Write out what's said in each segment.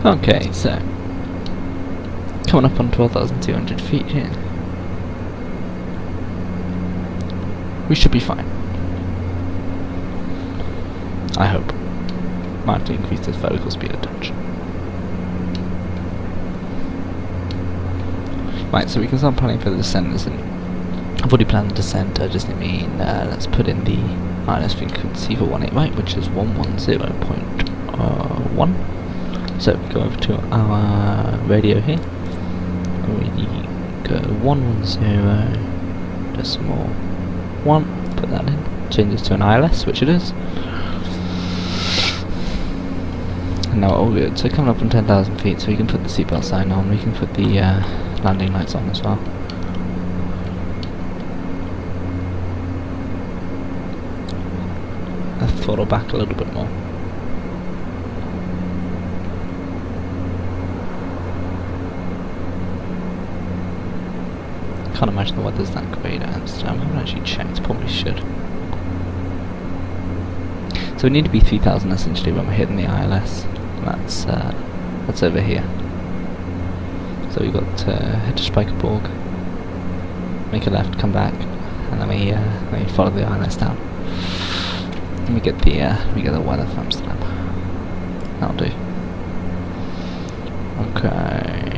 Okay, so coming up on 12,200 feet here. We should be fine. I hope. Might have to increase this vertical speed a touch. Right, so we can start planning for the descent. I've already planned the descent. I just mean let's put in the ILS frequency for 18 right, which is 110.1. So go over to our radio here. We go 110.1. Put that in. Change this to an ILS, which it is. And now all good. So coming up on 10,000 feet, so we can put the seatbelt sign on. We can put the landing lights on as well. Let's throttle back a little bit more. Can't imagine the weather's that great at Amsterdam. I haven't actually checked, probably should. So we need to be 3,000 essentially when we're hitting the ILS. That's over here. So we've got to head to Spijkerborg, make a left, come back, and then we follow the ILS down. And we get the weather from Amsterdam. That'll do. Okay.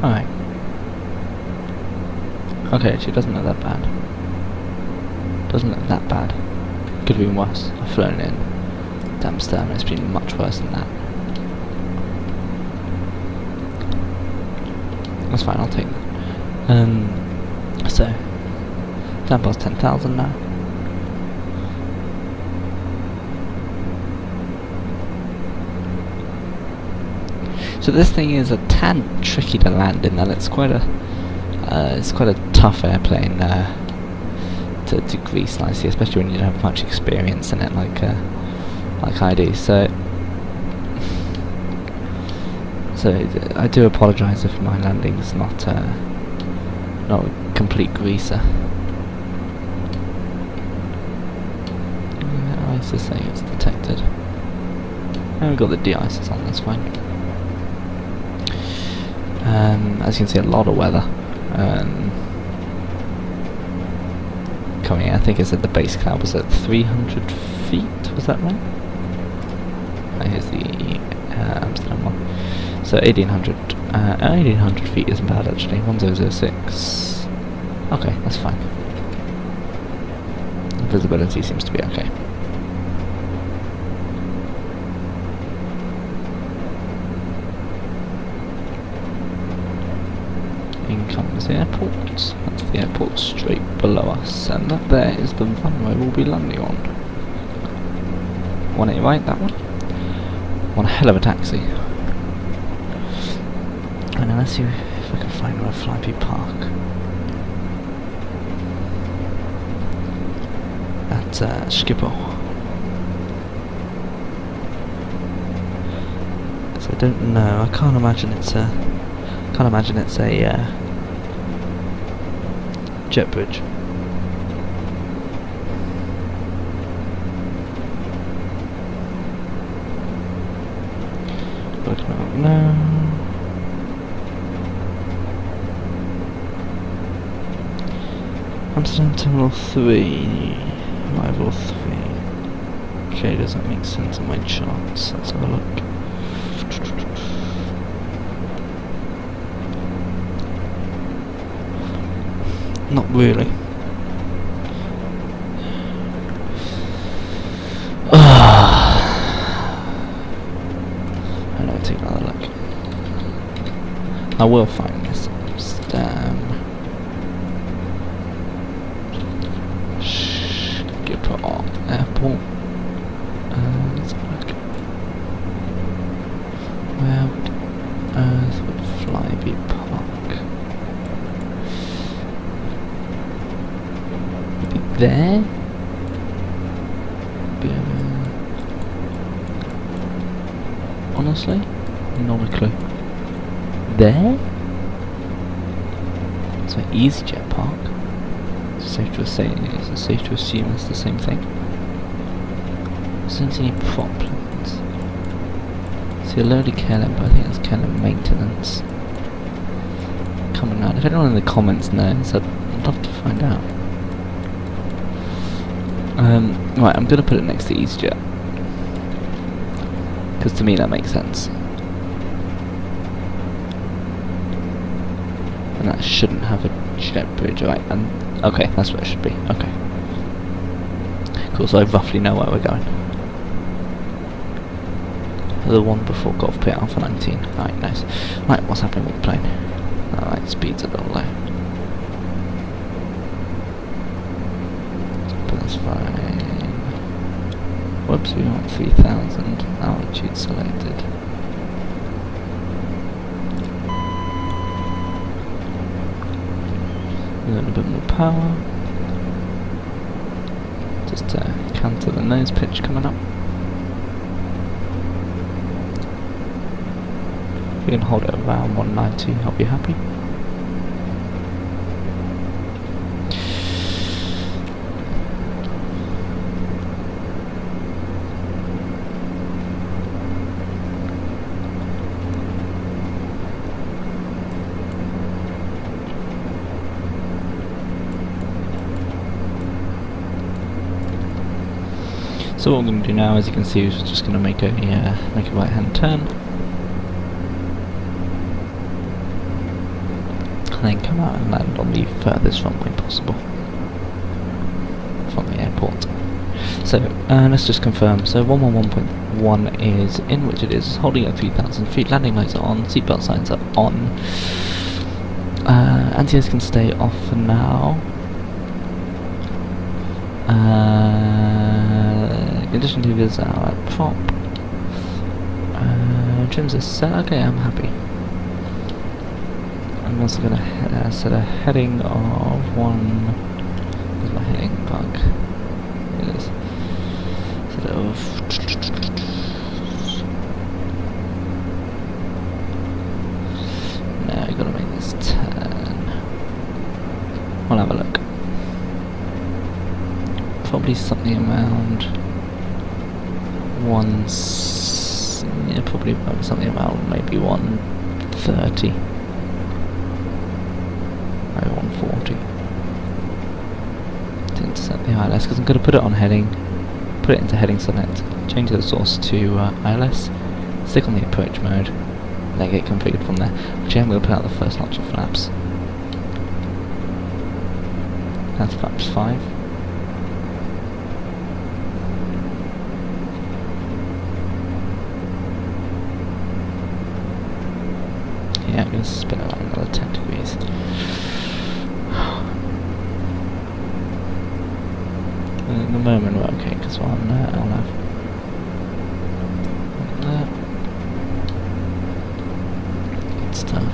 Alright. Okay, actually it doesn't look that bad. Doesn't look that bad. Could have been worse. I've flown in to Amsterdam and it's been much worse than that. That's fine, I'll take that. So down past 10,000 now. So this thing is a tad tricky to land in, and it's quite a tough airplane to grease nicely, especially when you don't have much experience in it, like I do. So I do apologise if my landing's not a complete greaser. ISIS saying it's detected. And we've got the de-ISIS on, that's fine. As you can see, a lot of weather coming in. I think it said the base cloud was at 300 feet, was that right? Here's the Amsterdam one. So 1800 feet isn't bad actually, 1006. Okay, that's fine. Visibility seems to be okay. In comes the airport. That's the airport straight below us, and that there is the runway we'll be landing on. 180 right, that one. One hell of a taxi. And then let's see if I can find where Flyby Park. At Schiphol. So I don't know. I can't imagine it's a jet bridge. Looking up now. Amsterdam Terminal 3. Arrival 3. Okay, does that make sense on my charts? Let's have a look. Not really. I'll take another look. I will find this Amsterdam. Schiphol Airport. Let's have a look. Where on earth would Flyby Park? There? Honestly, not a clue. There? So EasyJet Park. It's safe to assume it's the same thing. Don't see any prop planes. See a load of KLM, but I think that's KLM maintenance. Coming around. If anyone in the comments knows, I'd love to find out. Right, I'm going to put it next to EasyJet. Because to me that makes sense. And that shouldn't have a jet bridge, right? And okay, that's where it should be. Okay. Cool, so I roughly know where we're going. The one before Golf P Alpha 19. Alright, nice. Right, what's happening with the plane? Alright, speed's a little low. But that's fine. Whoops, we want 3000. Altitude selected. A little bit more power. Just to counter the nose pitch coming up. If we can hold it around 190, I'll be happy. So what we're going to do now, as you can see, is we're just going to make a right-hand turn, and then come out and land on the furthest runway possible from the airport. So let's just confirm. So 111.1 is in, which it is, holding at 3,000 feet. Landing lights are on. Seatbelt signs are on. Anti-airs can stay off for now. Condition levers are at prop. Trims are set. Okay, I'm happy. I'm also going to set a heading of one. Where's my heading bug? It is. Set it of. Now you've got to make this turn. We'll have a look. Probably something around probably something around maybe 130, maybe 140 to intercept the ILS, because I'm going to put it on heading, put it into heading select, change the source to ILS, stick on the approach mode, and then get configured from there. Actually, I'm going to put out the first launch of flaps. That's flaps 5. Yeah, I'm going to spin around another 10 degrees. At the moment we're okay, because I'll have that. Good stuff.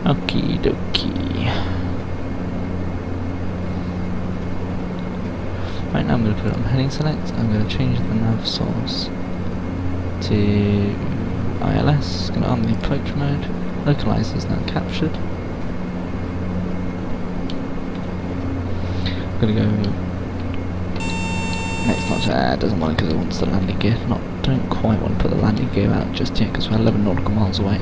Okie dokie. Right now I'm going to put it on heading select. I'm going to change the nav source to ILS, going to arm the approach mode. Localizer is now captured. I'm going to go next launch. It doesn't want it because it wants the landing gear. Don't quite want to put the landing gear out just yet because we're 11 nautical miles away.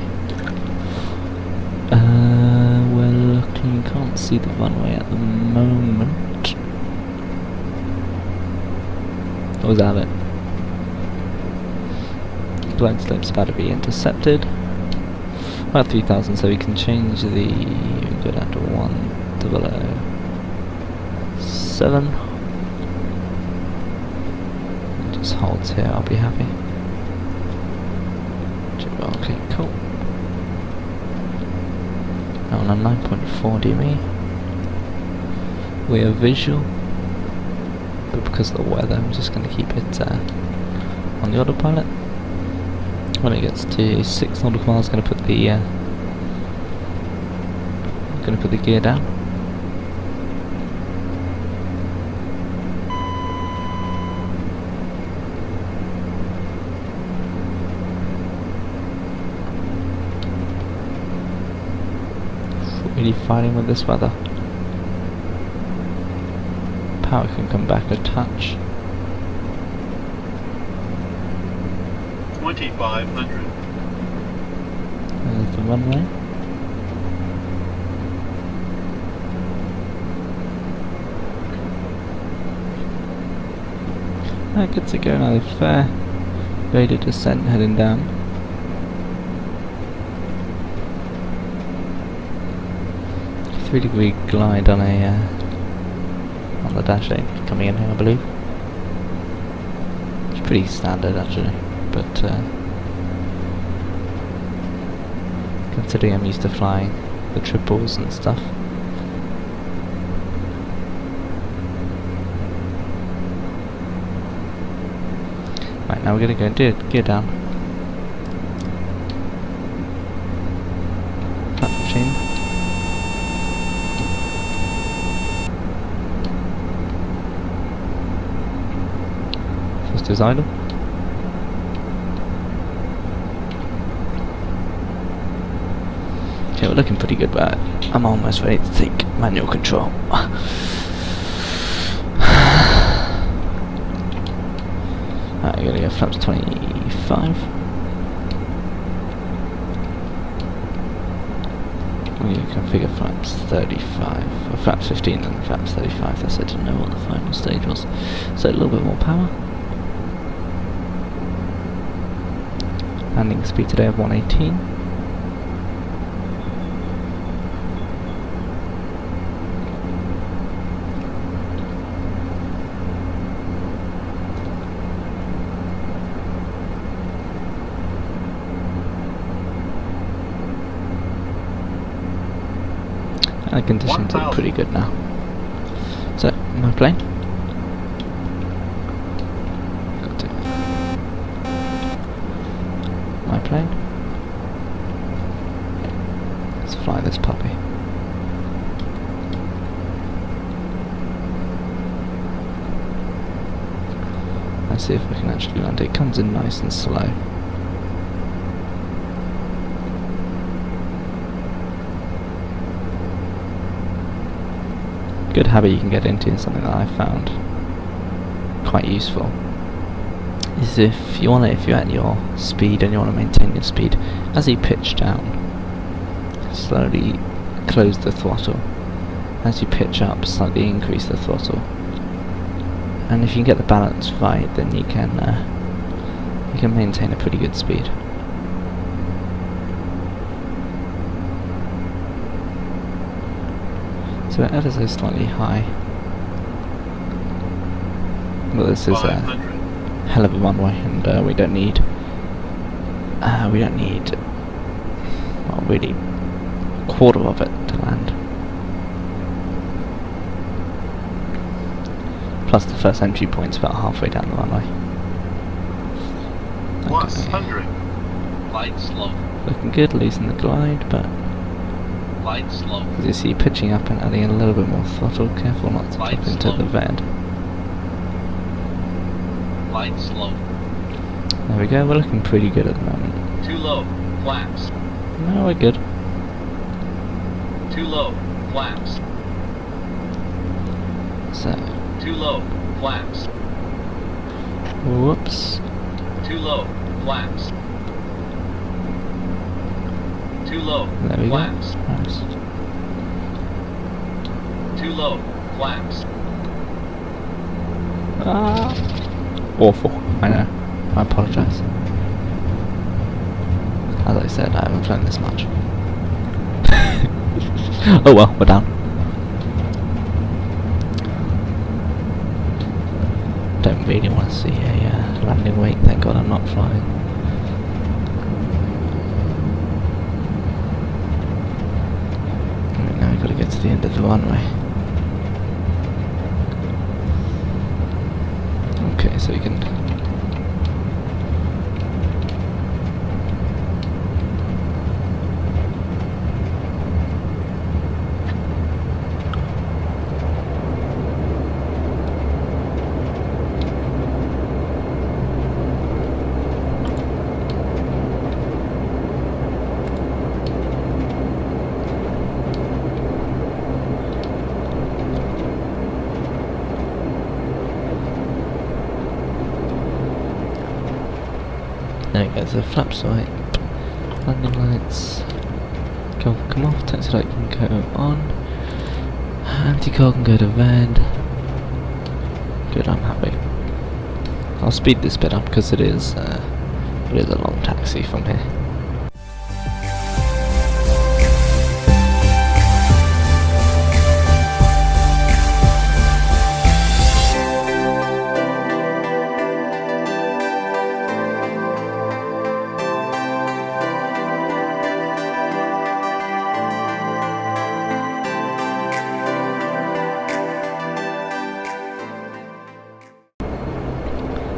We're looking, can't see the runway at the moment. What was that it? Glide slope's about to be intercepted. About 3,000, so we can change the. Go down to 100.7. Just holds here, I'll be happy. Okay, cool. Now on a 9.4 DME. We are visual, but because of the weather, I'm just going to keep it on the autopilot. When it gets to 6 nautical miles, going to put the gear down. Really fighting with this weather. power can come back a touch. 2500. There's the runway. Good to go now. Fair graded descent heading down. A 3-degree glide on the dash 8 coming in here, I believe. It's pretty standard actually, but considering I'm used to flying the triples and stuff. Right, now we're going to go and do it. Gear down. Flap 15. First is idle. Okay, we're looking pretty good, but I'm almost ready to take manual control. Alright, I'm gonna go flaps 25. We configure flaps 35, or flaps 15 and flaps 35. That's I didn't know what the final stage was. So a little bit more power. Landing speed today of 118. The conditions are pretty good now. So, my plane. Got it. My plane. Let's fly this puppy. Let's see if we can actually land it. It comes in nice and slow. Good habit you can get into, and something that I found quite useful, is if you're at your speed and you want to maintain your speed, as you pitch down, slowly close the throttle. As you pitch up, slightly increase the throttle. And if you can get the balance right, then you can maintain a pretty good speed. So we're ever so slightly high. Well, this is a hell of a runway, and we don't need, well, really, a quarter of it to land. Plus the first entry point's about halfway down the runway. Plus 100. Light slow. Looking good, losing the glide, but light slow. As you see, pitching up and adding a little bit more throttle. Careful not to light tip into slow. the vent. Light slow. There we go, we're looking pretty good at the moment. Too low, flaps. No, we're good. Too low, flaps. So, too low, flaps. whoops. Too low, flaps. Too low, There we flaps. go. Nice. Too low, flaps. Ah, awful. I know. I apologise. As I said, I haven't flown this much. Oh well, we're down. Don't really want to see a landing weight. Thank God I'm not flying. Right, now we've got to get to the end of the runway. Okay, so we can. There you go, so flaps right, landing lights, come off, taxi light can go on, anti-car can go to red. Good, I'm happy. I'll speed this bit up because it is a long taxi from here.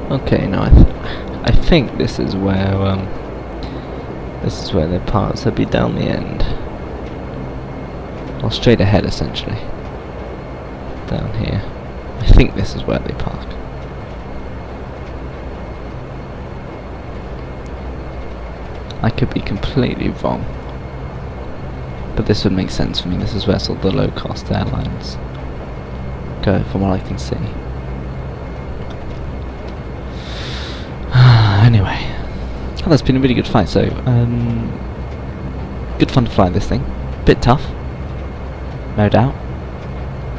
Okay, now I think this is where they park. So it'll be down the end, or straight ahead, essentially. Down here. I think this is where they park. I could be completely wrong, but this would make sense for me. This is where sort of the low-cost airlines go, from what I can see. Anyway, that's been a really good flight. So, good fun to fly this thing. Bit tough, no doubt.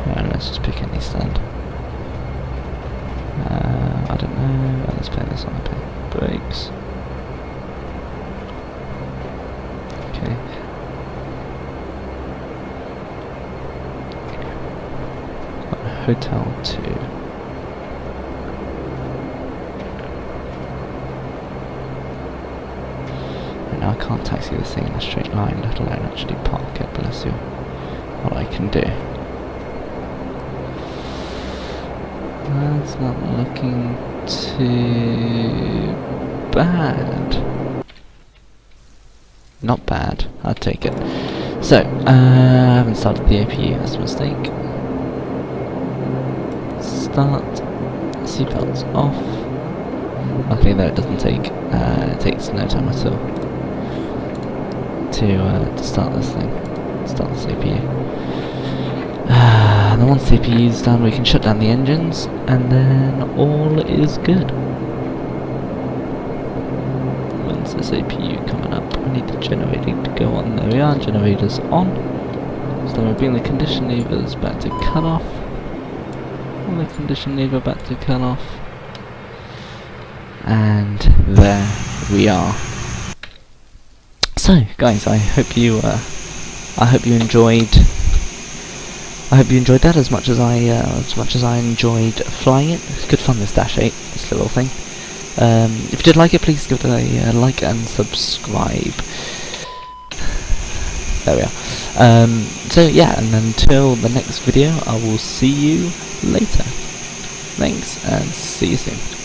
Let's just pick any stand. I don't know. Let's play this on a bit. Brakes. Okay. Hotel 2. I can't taxi this thing in a straight line, let alone actually park it, but let's see what I can do. That's not looking too bad. Not bad, I'll take it. So, I haven't started the APU, that's a mistake. Start, seatbelts off. Luckily though it doesn't take, it takes no time at all to start this thing, start the CPU. And then once the CPU is done, we can shut down the engines, and then all is good. When's this CPU coming up? I need the generator to go on. There we are, generator's on. So we're bringing the condition levers back to cut off. And the condition lever back to cut off. And there we are. So, guys, I hope you enjoyed that as much as I enjoyed flying it. It's good fun, this Dash 8, this little thing. If you did like it, please give it a like and subscribe. There we are. So yeah, and until the next video, I will see you later. Thanks, and see you soon.